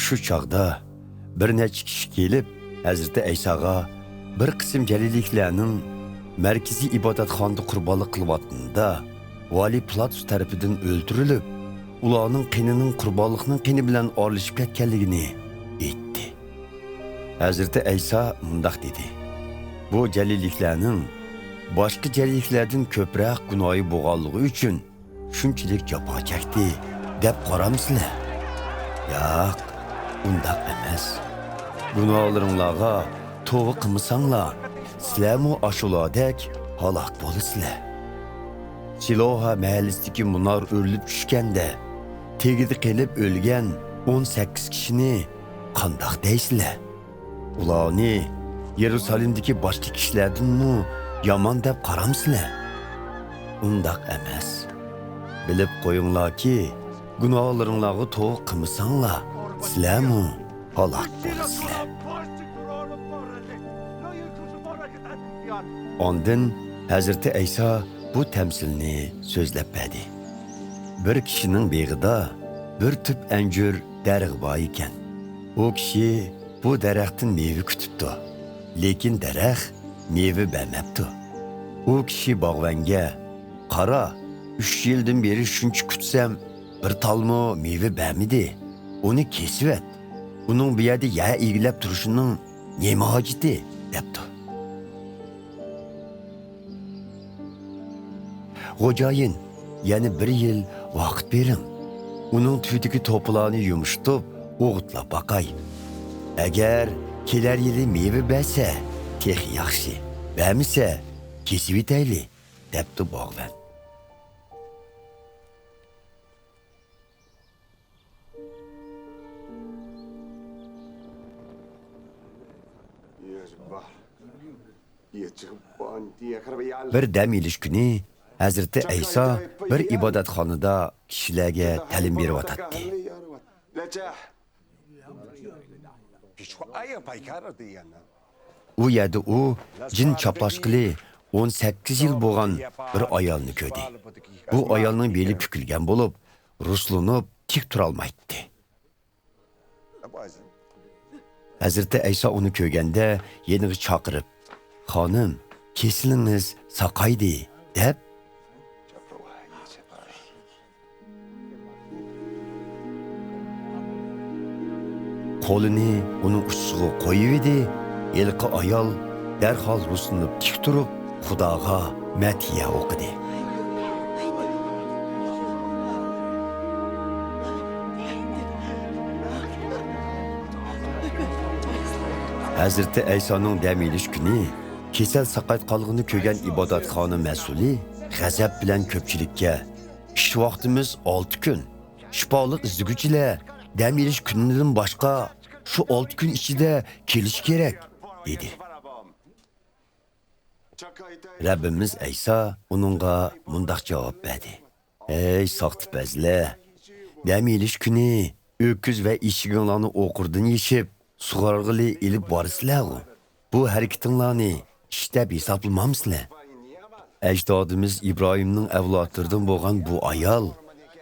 Shu chog'da bir necha kishi kelib, Hazrati Aysoga bir qism jalilliklarning markaziy ibodatxonada qurbonlik qilayotganda Vali Platus tarafidan o'ldirilib, ularning qinining qurbonlikning qini bilan oralashib ketganligini aytdi. Hazrati Ayso mundaq dedi: Bu jalilliklarning boshqa jalilliklardan ko'proq gunohi bo'lganligi uchun shunchalik jafo chekdi deb qaramsizlar? Yo'q, undaq emas. Gunohlaringlarga tövbe qilmasanglar, sizlarmu ashuladek halok bo'lasizlar. Siloha mahallisidagi munar o'rilib tushganda tegida qilib o'lgan 18 kishini qandoq deysizlar? Ularni Yerusalimdagi boshqa kishilardanmi yomon deb qaramsizlar? Undaq emas. Bilib qo'yinglarki, gunohlaringlarga tövbe qilmasanglar, sizlarmu halok bo'lasizlar. Ondan Hazreti Ayso bu tamsilni so'zlab berdi. Bir kishining beg'ida bir tüp anjur darig'i bor ekan. U kishi bu daraxtdan meva kutibdi, lekin daraxt meva bermabdi. U kishi bog'vonga: "Qara, 3 yildan beri shuncha kutsam, bir talmo meva bermidi. Uni kesib et. Uning bu yerda ya egilib turishining nima hojati?" debdi. Xo'jayin, yana 1 yil vaqt bering. Uning tüydagi to'plarni yumshatib, o'g'itlab boqay. Agar kelar yili meva bersa, tex yaxshi. Bermasa, kesib etayli, debdi bog'van. Bir dam ilish kuni Hazrati Ayso bir ibodatxonada kishilarga ta'lim beryotdi. U yerda u jin chaplashqili 18 yil bo'lgan bir ayolni ko'rdi. Bu ayolning beli bukilgan bo'lib, ruslanib tik tura olmaydi. Hazrati Ayso uni ko'rganda yeniga chaqirib: "Xonim, kesilingiz saqaydi" deb qo'lini uning ustiga qo'yib edi. Yilqi ayol darhol ruslanib tik turib, Xudoga matiya o'qidi. Hazrati Aysoning dam olish kuni kesal saqayt qolg'ini ko'rgan ibodatxona mas'uli g'azab bilan ko'pchilikka: "Ish vaqtimiz 6 kun. Shifoliq izlaguvchilar dam olish kunidan boshqa shu 6 kun ichida kelish kerak" dedi. Rabbimiz Ayso uningga mundaq javob berdi: "Ey soxtipazlar, dam olish kuni o'küz va eshiginglarni o'qirdan yeshib, sug'org'ili ilib borsizlar. Bu harakatinglarni ish deb hisoblamamsizlar? Ajdodimiz Ibrohimning avlodlaridan bo'lgan bu ayol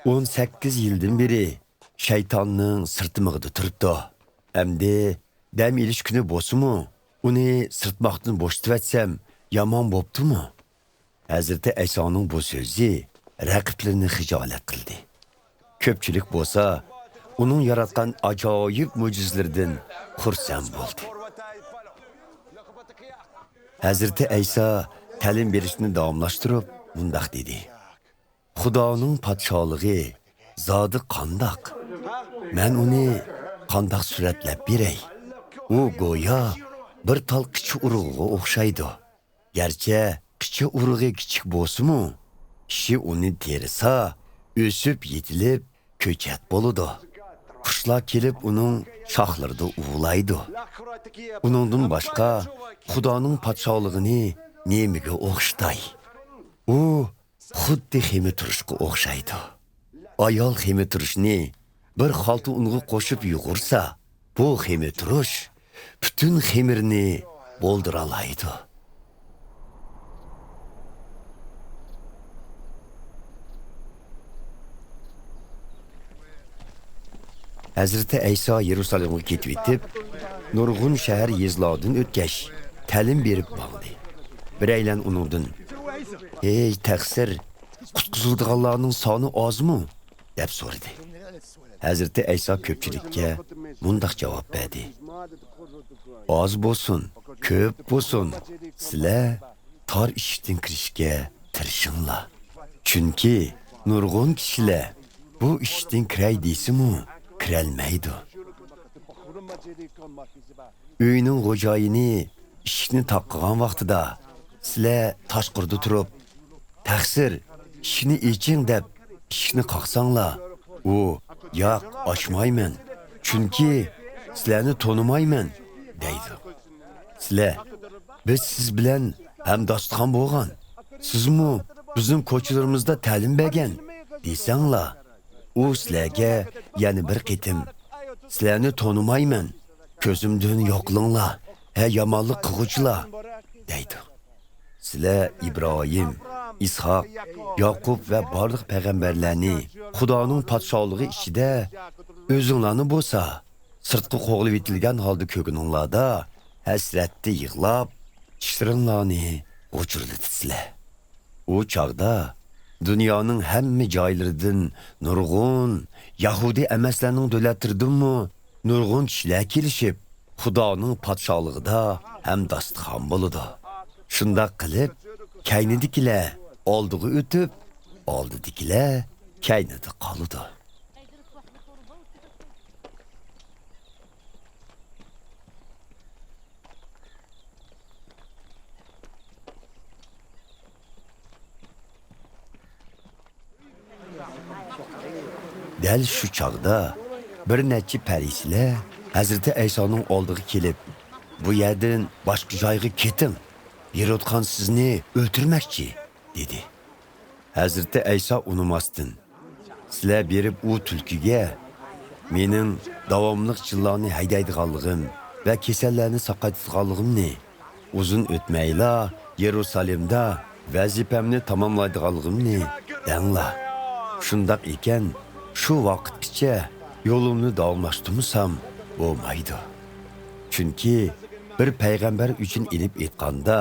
18 yildan beri shaytonning sirtimig'ida turibdi. Endi dam olish kuni bo'lsa-mu, uni sirtmoqdan bo'shatvatsam yomon bo'ptimi?" Hazrati Aysoning bu so'zi raqiblarini xijolat qildi. Ko'pchilik bo'lsa, uning yaratgan ajoyib mo'jizalaridan xursand bo'ldi. Hazrati Ayso ta'lim berishni davomlashtirib mundaq dedi: "Xudoning podshohligi zodi qandoq? Men uni qandoq suratlab beray? U go'yo bir tal kichik urug'iga o'xshaydi. Garchi kichik urug'i kichik bo'lsa-mu, kishi uni terisa, o'sib yetilib ko'chat bo'ladi. Qushlar kelib uning shoxlarida uvlaydi. Uningdan boshqa Xudoning podshohligini nemaga o'xshatay? U xuddi xemi turishga o'xshaydi. Ayol xemi turishni bir xalta unga qo'shib yugursa, bu xemi turish butun xemirni bo'ldira oladi." Hazreti İsa Yerusalim'e ketib etib, nurg'un shahar yezlardan o'tgach, ta'lim berib bo'ldi. Biraylan uningdan: "Ey taqsir, qutqizilganlarning soni ozmi?" deb so'radi. Hazreti İsa ko'pchilikka mundaq javob berdi: "Oz bo'lsin, ko'p bo'lsin, sizlar tor ishdan kirishga tirishinglar. Chunki nurg'un kishilar bu ishdan kiray deysimu, kirolmaydi. Uyning xo'jayini ishni taqqan vaqtida sizlar tashqirda turib, taqsir, ishni eching deb ishni qaqsanglar, u yo'q, ochmayman, chunki sizlarni tonimayman deydi. Sizlar, biz siz bilan hamdostxon bo'lgan, sizmi bizim ko'chalarimizda ta'lim bergan desanglar, u sizlarga yana bir qitim sizlarni tonimayman, ko'zimdan yo'qlinglar, yomonlik qilg'uvchilar deydi. Sizlar İbrahim, İshak, Yaqub va barliq payg'ambarlarni Xudoning podshohligi ichida o'zinglarni bo'lsa, sirtqi qo'g'ilib etilgan holda ko'gininglarda hasratda yig'lab, tishlaringlarni o'chirlatsizlar. U chaqda dunyoning hamma joylaridan nurg'un Yahudi emaslarning davlatlaridanmi nurg'un kishilar kelishib, Xudoning podshohligida hamdostxon bo'ladi. Shunda qilib, kaynidikilar oldiga o'tib, oldidikilar kaynida qoladi. Dal shu chaqda bir necha parislar Hazreti İsa'ning oldiga kelib, "Bu yerdan boshqa joyga keting. Yaratgan sizni o'ltirmoqchi" dedi. Hazreti İsa unumasdan: "Sizlar berib u tulkiga mening davomli jillarni haydaydiganligim va kasallarni saqaytirganligimni, uzun o'tmayla Yerusalimda vazifamni tamomlaydiganligimni danglar. Shundaq ekan, shu vaqtgacha yo'limni davomlashtirmasam bo'lmaydi. Chunki bir payg'ambar uchun ilib aytganda,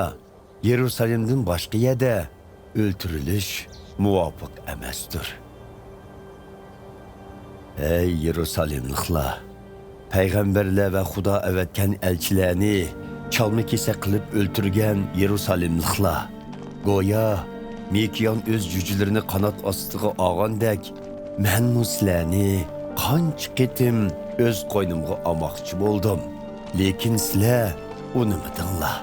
Yerusalimdan boshqa yerda o'ltirilish muvofiq emasdir." Ey Yerusalimliklar, payg'ambarlar va Xudo avatgan elchilarni chalma-kesa qilib o'ltirgan Yerusalimliklar, go'yo Mekiyon o'z jujilarini qanot ostiga olgandek, men sizlarni qancha qitim o'z qo'ynimga olmoqchi bo'ldim, lekin sizlar unutdinglar.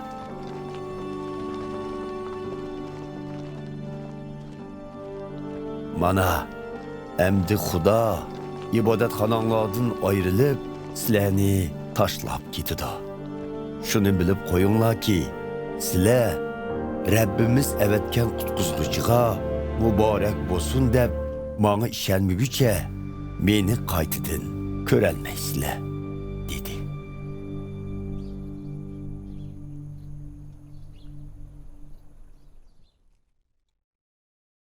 Mana endi Xudo ibodatxonanglardan ayrilib, sizlarni tashlab ketdi. Shuni bilib qo'yinglarki, sizlar Rabbimiz avatgan qutqizuvchiga muborak bo'lsin deb menga ishonmaguncha meni qaytadan ko'rolmaysizlar dedi.